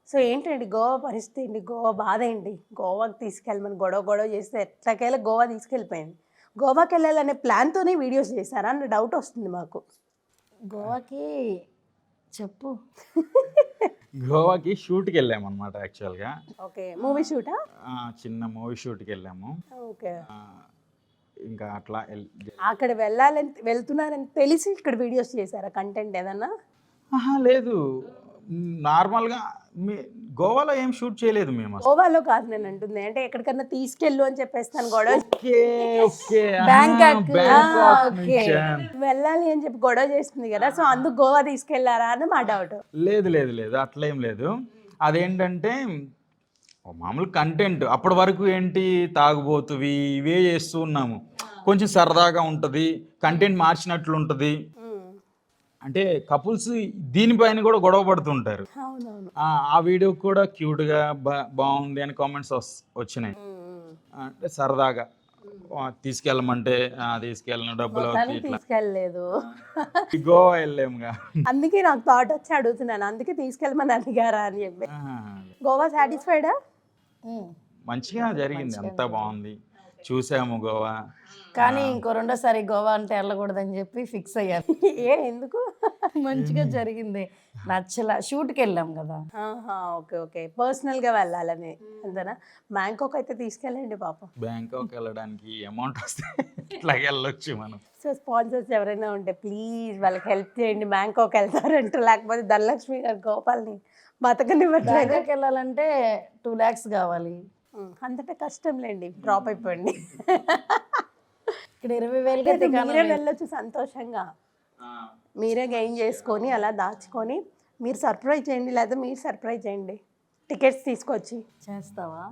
So ఏంటండి గోవా పరిస్థితి ఏంటి? గోవా బాధ ఏంటి? గోవాకి తీసుకెళ్ళమని గొడవ గొడవ చేస్తే ఎట్లాగైనా గోవా తీసుకెళ్ళిపోయింది. గోవాకెళ్ళాలనే ప్లాన్‌తోనే వీడియోస్ చేశారా అన్న డౌట్ వస్తుంది మాకు. గోవాకి చెప్పు. గోవాకి షూట్‌కి వెళ్ళామన్నమాట యాక్చువల్‌గా. ఓకే. మూవీ షూటా? చిన్న మూవీ షూట్‌కి వెళ్ళాము. ఓకే. ఇంకా అట్లా అక్కడ వెళ్తున్నారని తెలిసి ఇక్కడ వీడియోస్ చేశారా కంటెంట్ ఏదన్నా? లేదు. నార్మల్‌గా గోవాలో ఏం షూట్ చేయలేదు మేము అసలు. గోవాలో కాదు నేను అంటుంది. అంటే ఎక్కడికన్నా తీసుకెళ్ళు అని చెప్పేస్తాను గొడవ ఓకే. ఓకే. బ్యాంకాక్. ఓకే. వెళ్ళాలి అని చెప్పి గొడవ చేస్తుంది కదా, సో అందుకు గోవా తీసుకెళ్లారా అని మా డౌట్. లేదు లేదు లేదు అట్లేం లేదు. అదేంటంటే మామూలు కంటెంట్ అప్పటి వరకు ఏంటి తాగుబోతువి ఇవే చేస్తూ ఉన్నాము. కొంచెం సరదాగా ఉంటుంది, కంటెంట్ మార్చినట్లు ఉంటుంది. అంటే కపుల్స్ దీనిపైన కూడా గొడవ పడుతుంటారు. అవునవును. ఆ వీడియో కూడా క్యూట్గా బాగుంది అని కామెంట్స్ వచ్చినాయి. అంటే సరదాగా తీసుకెళ్ళమంటే తీసుకెళ్ళిన డబ్బులు ఇట్లా తీసుకెళ్ళలేదు. గోవా వెళ్ళాముగా. అందుకే నాకు థాట్ వచ్చి అడుగుతున్నాను. అందుకే తీసుకెళ్ళమని అడిగారా అని చెప్పి. గోవా సాటిస్ఫైడా? మంచిగా జరిగింది, అంతా బాగుంది. చూసాము గోవా. కానీ ఇంకో రెండోసారి గోవా అంటే వెళ్ళకూడదని చెప్పి ఫిక్స్ అయ్యారు. ఎందుకు? మంచిగా జరిగింది. నచ్చలా. షూట్కి వెళ్ళాం కదా. Okay okay. పర్సనల్గా వెళ్ళాలని అంతేనా? బ్యాంకాక్ అయితే తీసుకెళ్ళండి పాపం. బ్యాంకాక్ వెళ్ళడానికి అమౌంట్ వస్తే ఇట్లాగే వెళ్ళొచ్చు మనం. సో స్పాన్సర్స్ ఎవరైనా ఉంటే ప్లీజ్ వాళ్ళకి హెల్ప్ చేయండి. బ్యాంకాక్ వెళ్తారంటూ, లేకపోతే ధనలక్ష్మి గారు గోపాల్ని బతకనివ్వట్లేదు. బ్యాంకాక్ వెళ్ళాలంటే 2 lakhs కావాలి. అంతటా కష్టం లేండి, డ్రాప్ అయిపోండి. ఇక్కడ 20,000 మీరే వెళ్ళొచ్చు సంతోషంగా. మీరే గెయిన్ చేసుకొని అలా దాచుకొని మీరు సర్ప్రైజ్ చేయండి, లేదా మీరు సర్ప్రైజ్ చేయండి టికెట్స్ తీసుకొచ్చి. చేస్తావా?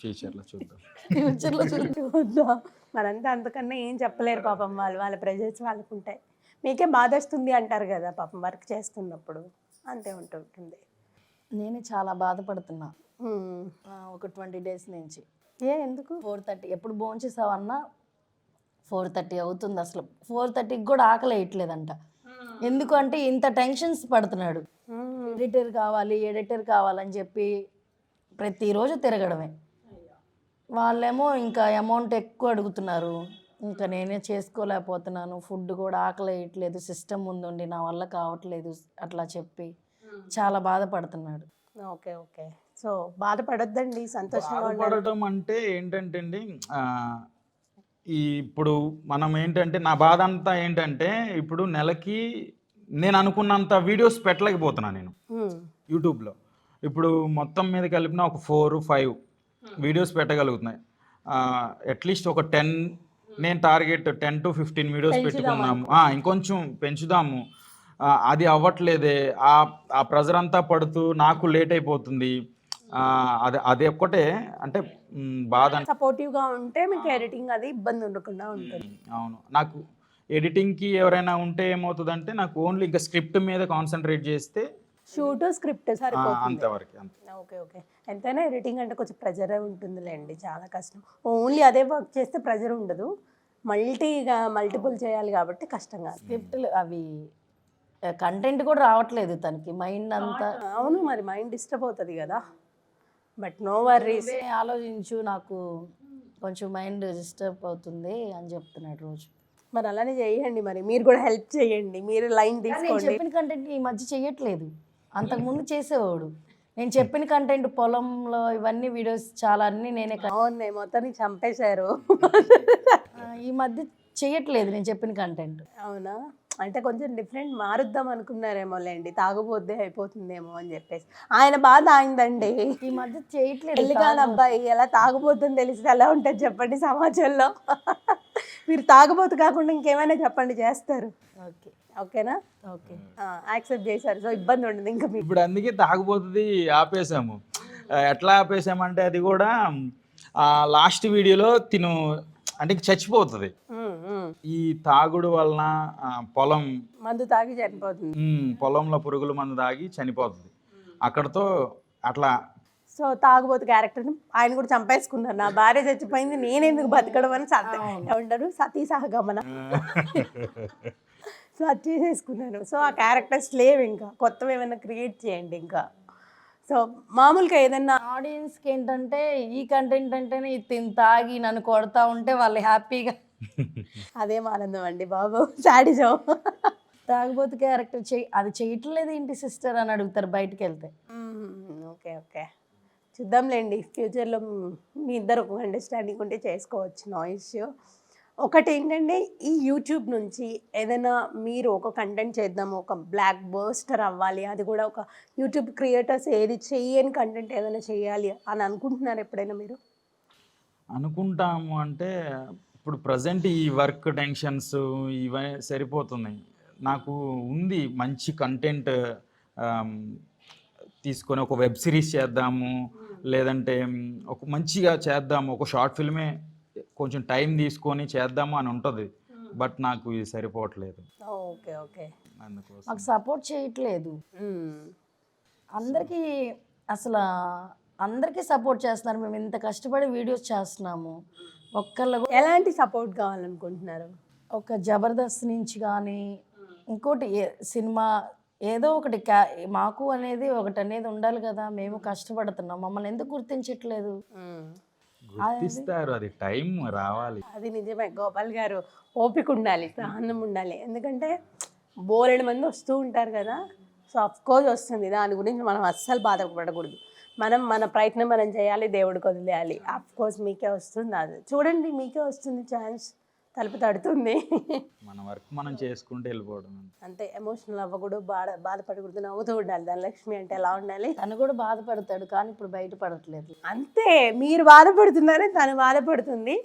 ఫ్యూచర్లో చూద్దాం. ఫ్యూచర్లో చూద్దాం. మరంతా అంతకన్నా ఏం చెప్పలేరు పాపం. వాళ్ళ ప్రెజర్స్ వాళ్ళకు ఉంటాయి. మీకే బాధ వస్తుంది అంటారు కదా పాపం వర్క్ చేస్తున్నప్పుడు, అంతే ఉంటుంటుంది. నేనే చాలా బాధపడుతున్నా ఒక 20 days నుంచి. ఎందుకు? 4:30 ఎప్పుడు భోంచేసావన్నా 4:30 అవుతుంది. అసలు 4:30కి కూడా ఆకలి వేయట్లేదంట. ఎందుకంటే ఇంత టెన్షన్స్ పడుతున్నాడు. ఎడిటర్ కావాలని చెప్పి ప్రతిరోజు తిరగడమే. వాళ్ళేమో ఇంకా అమౌంట్ ఎక్కువ అడుగుతున్నారు. ఇంకా నేనే చేసుకోలేకపోతున్నాను. ఫుడ్ కూడా ఆకలి వేయట్లేదు, సిస్టమ్ ముందుండి నా వల్ల కావట్లేదు అట్లా చెప్పి చాలా బాధపడుతున్నాడు. Okay okay. సో బాధపడొద్దండి, సంతోషంగా బాధపడటం అంటే ఏంటంటే అండి, ఇప్పుడు మనం ఏంటంటే నా బాధ అంతా ఏంటంటే ఇప్పుడు నెలకి నేను అనుకున్నంత వీడియోస్ పెట్టలేకపోతున్నా నేను యూట్యూబ్లో. ఇప్పుడు మొత్తం మీద కలిపిన ఒక 4-5 వీడియోస్ పెట్టగలుగుతున్నాయి. అట్లీస్ట్ ఒక 10 నేను టార్గెట్ 10 to 15 వీడియోస్ పెట్టుకున్నాము. ఇంకొంచెం పెంచుదాము. అది అవ్వట్లేదే. ఆ ప్రెజర్ అంతా పడుతూ నాకు లేట్ అయిపోతుంది. అది ఒక్కటే అంటే బాధ. సపోర్టివ్గా ఉంటే మీకు ఎడిటింగ్ అది ఇబ్బంది ఉండకుండా ఉంటుంది. అవును. నాకు ఎడిటింగ్కి ఎవరైనా ఉంటే ఏమవుతుందంటే నాకు ఓన్లీ ఇంకా స్క్రిప్ట్ మీద కాన్సన్ట్రేట్ చేస్తే షూట్ స్క్రిప్ట్ సరిపోతుంది. అంతవరకు. Okay okay. ఎంతైనా ఎడిటింగ్ అంటే కొంచెం ప్రెజర్ ఉంటుందిలేండి, చాలా కష్టం. ఓన్లీ అదే వర్క్ చేస్తే ప్రెజర్ ఉండదు, మల్టిపుల్ చేయాలి కాబట్టి కష్టంగా. స్క్రిప్ట్లు అవి కంటెంట్ కూడా రావట్లేదు తనకి. మైండ్ అంతా. అవును, మరి మైండ్ డిస్టర్బ్ అవుతుంది కదా. But no worries. ఆలోచించు, నాకు కొంచెం మైండ్ డిస్టర్బ్ అవుతుంది అని చెప్తున్నాడు రోజు. మరి అలానే చేయండి, మరి మీరు కూడా హెల్ప్ చేయండి. మీరు లైన్ తీసుకోండి. చెప్పిన కంటెంట్ ఈ మధ్య చేయట్లేదు, అంతకుముందు చేసేవాడు. నేను చెప్పిన కంటెంట్ పొలంలో ఇవన్నీ వీడియోస్ చాలా అన్నీ నేనే. అవును, మొత్తాన్ని చంపేశారు. ఈ మధ్య చేయట్లేదు నేను చెప్పిన కంటెంట్. అవునా? అంటే కొంచెం డిఫరెంట్ మారుద్దాం అనుకున్నారేమో లేండి, తాగుబోద్దే అయిపోతుందేమో అని చెప్పేసి. ఆయన బాధ ఆయిందండి. ఈ మధ్య చేయట్లేదు. పెళ్ళిగాని అబ్బాయి ఎలా తాగుబోతుందని తెలిస్తే ఎలా ఉంటుంది చెప్పండి సమాజంలో. మీరు తాగుబోతు కాకుండా ఇంకేమైనా చెప్పండి, చేస్తారు. ఓకే ఓకేనా? ఓకే, యాక్సెప్ట్ చేశారు. సో ఇబ్బంది ఉండదు ఇంకా మీకు. ఇప్పుడు అందుకే తాగుబోతుంది ఆపేసాము. ఎట్లా ఆపేసామంటే అది కూడా లాస్ట్ వీడియోలో తిను అంటే చచ్చిపోతుంది. ఈ తాగుడు వలన పొలం మందు తాగి చనిపోతుంది. పొలంలో పురుగుల మందు తాగి చనిపోతుంది. అక్కడతో అట్లా. సో తాగుబోతు క్యారెక్టర్ని ఆయన కూడా చంపేసుకున్నారు. నా భార్య చచ్చిపోయింది, నేనెందుకు బతకడం అని ఏమంటారు, సతీ సహగమన. సో అది చేసేసుకున్నాను. సో ఆ క్యారెక్టర్స్ లేవు, ఇంకా కొత్తవి ఏమైనా క్రియేట్ చేయండి ఇంకా. సో మామూలుగా ఏదన్నా ఆడియన్స్కి ఏంటంటే ఈ కంటెంట్ అంటేనే ఇది తిని తాగి నన్ను కొడతా ఉంటే వాళ్ళు హ్యాపీగా అదేం ఆనందం అండి బాబు, సాడిజం. తాగబోతు క్యారెక్టర్ అది చేయట్లేదు ఏంటి సిస్టర్ అని అడుగుతారు బయటికి వెళ్తే. ఓకే ఓకే, చూద్దాంలేండి ఫ్యూచర్లో మీ ఇద్దరు ఒక అండర్స్టాండింగ్ ఉంటే చేసుకోవచ్చు, నో ఇష్యూ. ఒకటి ఏంటంటే ఈ యూట్యూబ్ నుంచి ఏదైనా మీరు ఒక కంటెంట్ చేద్దాము, ఒక బ్లాక్ బస్టర్ అవ్వాలి, అది కూడా ఒక యూట్యూబ్ క్రియేటర్స్ ఏది చెయ్యని కంటెంట్ ఏదైనా చేయాలి అని అనుకుంటున్నారు ఎప్పుడైనా మీరు? అనుకుంటాము అంటే ఇప్పుడు ప్రజెంట్ ఈ వర్క్ టెన్షన్స్ ఇవన్నీ సరిపోతున్నాయి. నాకు ఉంది మంచి కంటెంట్ తీసుకొని ఒక వెబ్ సిరీస్ చేద్దాము, లేదంటే ఒక మంచిగా చేద్దాము, ఒక షార్ట్ ఫిల్మే కొంచెం టైం తీసుకొని చేద్దాము అని ఉంటుంది. బట్ నాకు ఇది సరిపోవట్లేదు. ఓకే ఓకే, అందుకోసం మాకు సపోర్ట్ చేయట్లేదు. అందరికీ అసలు అందరికీ సపోర్ట్ చేస్తున్నారు. మేము ఇంత కష్టపడి వీడియోస్ చేస్తున్నాము. ఒక్కళ్ళు ఎలాంటి సపోర్ట్ కావాలనుకుంటున్నారు? ఒక జబర్దస్త్ నుంచి కానీ ఇంకోటి సినిమా ఏదో ఒకటి మాకు అనేది ఒకటి అనేది ఉండాలి కదా. మేము కష్టపడుతున్నాం, మమ్మల్ని ఎందుకు గుర్తించట్లేదు? గుర్తిస్తారు, అది టైం రావాలి. అది నిజమే గోపాల్ గారు, ఓపిక ఉండాలి, సహనం ఉండాలి. ఎందుకంటే బోలెడు మంది వస్తూ ఉంటారు కదా. సో అఫ్కోర్స్ వస్తుంది, దాని గురించి మనం అస్సలు బాధపడకూడదు. మన ప్రయత్నం మనం చేయాలి, దేవుడికి వదిలేయాలి. అఫ్కోర్స్ మీకే వస్తుంది, అది చూడండి మీకే వస్తుంది ఛాన్స్, తలుపు తడుతుంది. మన వర్క్ మనం చేసుకుంటూ వెళ్ళిపోవడం అంతే. ఎమోషనల్ అవ్వకూడదు, బాధపడకూడదు, నవ్వుతూ ఉండాలి. ధనలక్ష్మి అంటే ఎలా ఉండాలి? తను కూడా బాధపడతాడు కానీ ఇప్పుడు బయటపడట్లేదు. అంతే, మీరు బాధపడుతున్నారే తను బాధపడుతుంది.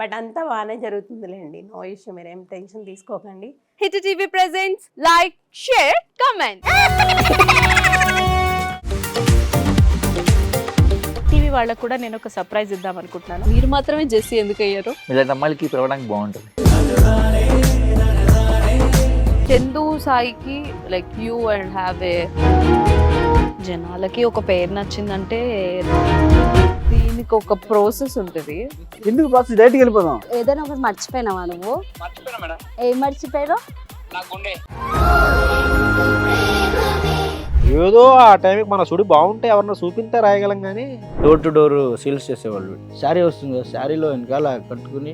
బట్ అంతా బాగానే జరుగుతుందిలేండి, నో ఇష్యూ, మీరేం టెన్షన్ తీసుకోకండి. Hit TV presents like, share, comment. TV వాళ్ళకు కూడా నేను ఒక సర్ప్రైజ్ ఇద్దాం అనుకుంటున్నాను. మీరు మాత్రమే జెస్సీ ఎందుకు అయ్యారు? ఇలాంటి అమ్మాయిలకి పిలవడానికి బాగుంటుంది. చందు సాయికి like you and have a, జనాలకి ఒక పేరు నచ్చిందంటే దీనికి ఒక ప్రాసెస్ ఉంటుంది. ఎందుకు బాక్స్ డైరెక్ట్కి వెళ్ళిపోదాం. ఏదైనా ఒకటి మర్చిపోయినావా నువ్వు? ఏం మర్చిపోయావు? ఏదో ఆ టైంకి మన సుడి బాగుంటే ఎవరన్నా చూపిస్తే రాయగలం కానీ డోర్ టు డోర్ సేల్స్ చేసేవాళ్ళు. శారీ వస్తుంది కదా, శారీలో వెనకాల కట్టుకుని